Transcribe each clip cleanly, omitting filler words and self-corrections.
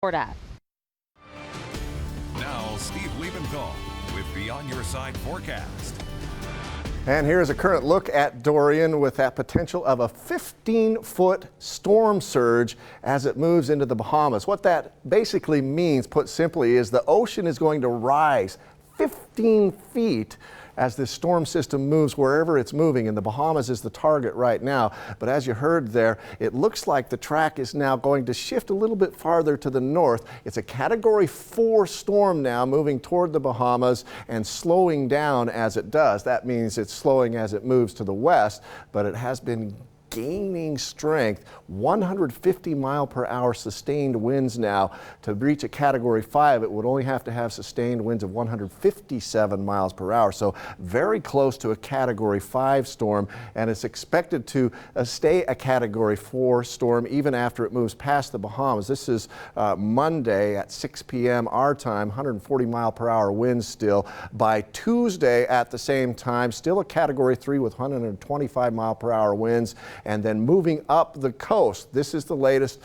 at. Now, Steve Liebenthal with the On Your Side forecast. And here's a current look at Dorian with that potential of a 15-foot storm surge as it moves into the Bahamas. What that basically means, put simply, is the ocean is going to rise 15 feet as this storm system moves wherever it's moving, and the Bahamas is the target right now. But as you heard there, it looks like the track is now going to shift a little bit farther to the north. It's a Category 4 storm now, moving toward the Bahamas and slowing down as it does. That means it's slowing as it moves to the west, but it has been gaining strength. 150-mile-per-hour sustained winds now. To reach a Category 5, it would only have to have sustained winds of 157 miles per hour. So very close to a Category 5 storm, and it's expected to stay a Category 4 storm even after it moves past the Bahamas. This is Monday at 6 p.m. our time, 140-mile-per-hour winds still. By Tuesday at the same time, still a Category 3 with 125-mile-per-hour winds. And then moving up the coast. This is the latest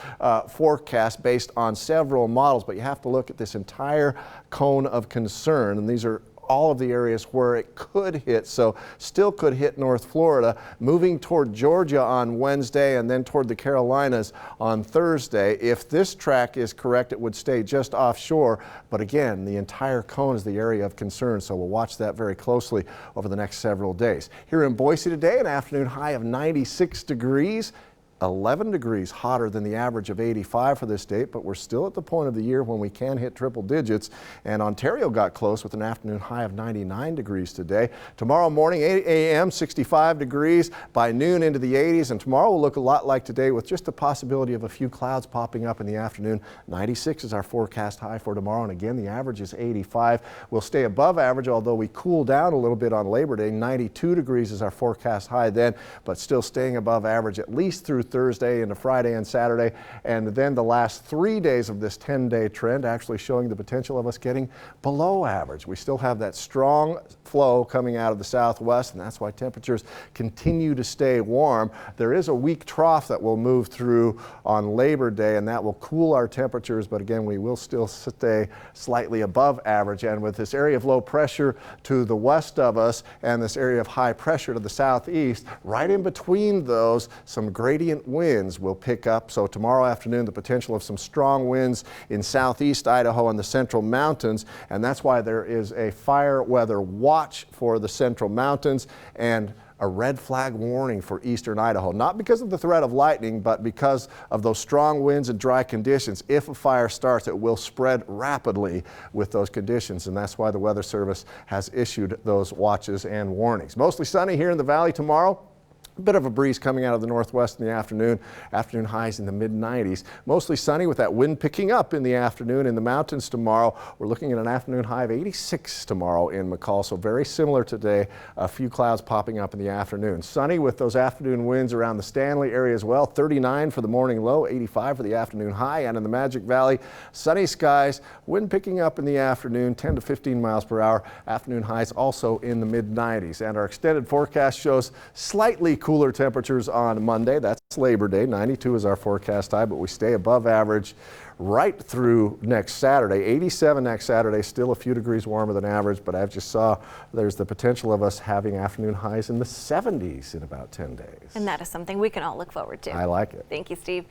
forecast based on several models, but you have to look at this entire cone of concern, and these are all of the areas where it could hit. So still could hit North Florida, moving toward Georgia on Wednesday and then toward the Carolinas on Thursday. If this track is correct, it would stay just offshore. But again, the entire cone is the area of concern. So we'll watch that very closely over the next several days. Here in Boise today, an afternoon high of 96 degrees. 11 degrees hotter than the average of 85 for this date, but we're still at the point of the year when we can hit triple digits, and Ontario got close with an afternoon high of 99 degrees today. Tomorrow morning, 8 a.m., 65 degrees, by noon into the 80s, and tomorrow will look a lot like today with just the possibility of a few clouds popping up in the afternoon. 96 is our forecast high for tomorrow, and again, the average is 85. We'll stay above average, although we cool down a little bit on Labor Day. 92 degrees is our forecast high then, but still staying above average at least through Thursday into Friday and Saturday, and then the last 3 days of this 10-day trend actually showing the potential of us getting below average. We still have that strong flow coming out of the southwest, and that's why temperatures continue to stay warm. There is a weak trough that will move through on Labor Day, and that will cool our temperatures, but again, we will still stay slightly above average. And with this area of low pressure to the west of us and this area of high pressure to the southeast, right in between those, some gradient winds will pick up. So tomorrow afternoon, the potential of some strong winds in southeast Idaho and the central mountains, and that's why there is a fire weather watch for the central mountains and a red flag warning for eastern Idaho, not because of the threat of lightning, but because of those strong winds and dry conditions. If a fire starts, it will spread rapidly with those conditions, and that's why the Weather Service has issued those watches and warnings. Mostly sunny here in the valley tomorrow. A bit of a breeze coming out of the northwest in the afternoon. Afternoon highs in the mid-90s. Mostly sunny with that wind picking up in the afternoon. In the mountains tomorrow, we're looking at an afternoon high of 86 tomorrow in McCall. So very similar today. A few clouds popping up in the afternoon. Sunny with those afternoon winds around the Stanley area as well. 39 for the morning low, 85 for the afternoon high. And in the Magic Valley, sunny skies, wind picking up in the afternoon, 10 to 15 miles per hour. Afternoon highs also in the mid-90s. And our extended forecast shows slightly cooler temperatures on Monday. That's Labor Day. 92 is our forecast high, but we stay above average right through next Saturday. 87 next Saturday, still a few degrees warmer than average, but as you saw, there's the potential of us having afternoon highs in the 70s in about 10 days. And that is something we can all look forward to. I like it. Thank you, Steve.